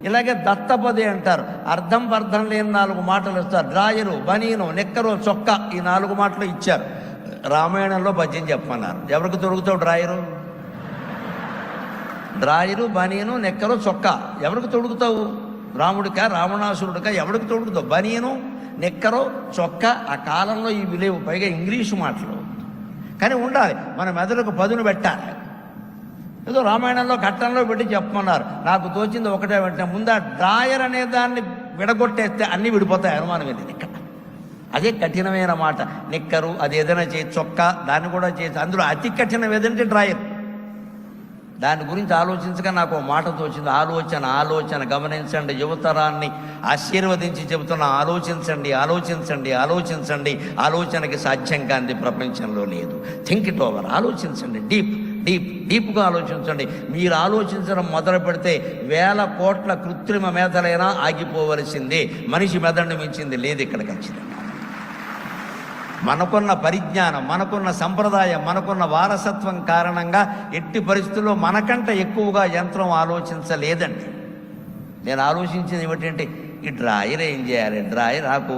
ఇలాగే దత్తపది అంటారు. అర్థం పర్థం లేని 4 మాటలు ఇస్తారు. డ్రాయరు, బనీను, నెక్కరు, చొక్క, ఈ 4 మాటలు ఇచ్చారు. రామాయణంలో పద్యం చెప్పమన్నారు. ఎవరికి తొడుగుతావు డ్రాయరు? డ్రాయరు, బనీను, నెక్కరు, చొక్క ఎవరికి తొడుగుతావు? రాముడికా, రావణాసురుడికా? ఎవరికి తొడుగుతావు? బనీను, నెక్కరు, చొక్క ఆ కాలంలో ఇవి లేవు, పైగా ఇంగ్లీషు మాటలు. కానీ ఉండాలి, మన మెదడుకు పదును పెట్టాలి. ఏదో రామాయణంలో ఘట్టంలో పెట్టి చెప్పమన్నారు. నాకు తోచింది ఒకటే వెంటనే, ముందు ఆ డ్రాయర్ అనే దాన్ని విడగొట్టేస్తే అన్నీ విడిపోతాయి, అనుమానం ఏంది ఇక్కడ. అదే కఠినమైన మాట. నిక్కరు అది ఏదైనా చేసి, చొక్క దాన్ని కూడా చేసి, అందులో అతి కఠినం ఏదంటే డ్రాయర్. దాని గురించి ఆలోచించగా నాకు మాట తోచింది. ఆలోచన గమనించండి. యువతరాన్ని ఆశీర్వదించి చెబుతున్నా, ఆలోచించండి, ఆలోచించండి, ఆలోచించండి. ఆలోచనకి సాధ్యం కానిది ప్రపంచంలో లేదు. Think it over. ఆలోచించండి, డీప్గా ఆలోచించండి. మీరు ఆలోచించడం మొదలు పెడితే 1000 కోట్ల కృత్రిమ మేధలైనా ఆగిపోవలసిందే. మనిషి మెదడును మించింది లేదు ఇక్కడ ఖచ్చితంగా. మనకున్న పరిజ్ఞానం, మనకున్న సంప్రదాయం, మనకున్న వారసత్వం కారణంగా ఎట్టి పరిస్థితుల్లో మనకంటే ఎక్కువగా యంత్రం ఆలోచించలేదండి. నేను ఆలోచించింది ఏమిటంటే, ఈ డ్రాయర్ ఏం చేయాలి? డ్రాయర్ నాకు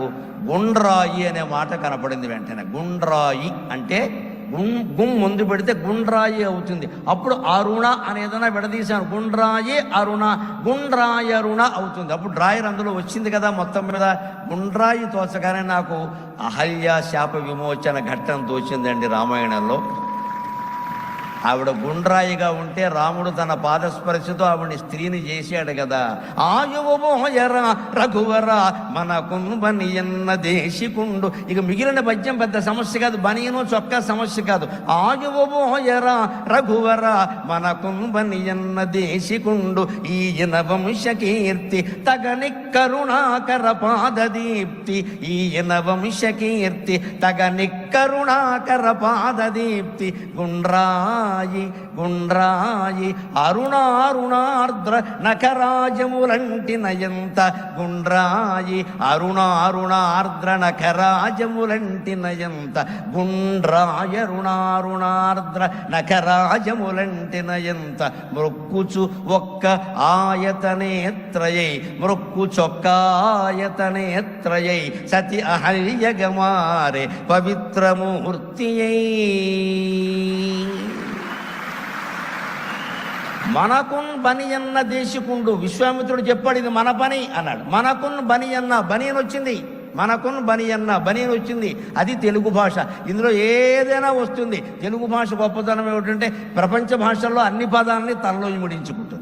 గుండ్రాయి అనే మాట కనపడింది వెంటనే. గుండ్రాయి అంటే గుమ్ ముందు పెడితే గుండ్రాయి అవుతుంది. అప్పుడు అరుణ అనేదైనా విడదీశాను. గుండ్రాయి అరుణ, గుండ్రాయి అరుణ అవుతుంది. అప్పుడు డ్రాయర్ అందులో వచ్చింది కదా. మొత్తం మీద గుండ్రాయి తోచగానే నాకు అహల్య శాప విమోచన ఘట్టం తోచిందండి రామాయణంలో. ఆవిడ గుండ్రాయిగా ఉంటే రాముడు తన పాదస్పర్శతో ఆవిడని స్త్రీని చేశాడు కదా. ఆయువోయరా రఘువర మనకు బనియన్న దేశికుండు. ఇక మిగిలిన పద్యం పెద్ద సమస్య కాదు, బనియను చొక్కా సమస్య కాదు. ఆయువోయరా రఘువర మనకు బనియన్న దేశికుండు ఈయన వంశ కీర్తి తగని కరుణాకర పాదదీప్తి. ఈయన వంశ కీర్తి తగని కరుణాకర పాదదీప్తి. గుండ్రాయి అరుణారుణార్ద్ర నఖరాజములంటి నయంత. గుండ్రాయి అరుణారుణార్ద్ర నఖరాజములంటి నయంత. గుండ్రాయ రుణారుణార్ద్ర నఖరాజములంటి నయంత. మృక్కుచు ఒక్క ఆయతనేత్రయై మృక్కు చొక్కాయతనేత్రయై సతి అహల్యగమారే పవిత్రమూర్తియై. మనకున్ బనియన్న దేశికుండు. విశ్వామిత్రుడు చెప్పాడు, ఇది మన పని అన్నాడు. మనకున్ బనియన్న, బనియన్ వచ్చింది. మనకున్ బనియన్న, బనియన్ వచ్చింది. అది తెలుగు భాష. ఇందులో ఏదైనా వస్తుంది. తెలుగు భాష గొప్పతనం ఏమిటంటే ప్రపంచ భాషల్లో అన్ని పదాలని తనలో ముడించుకుంటుంది.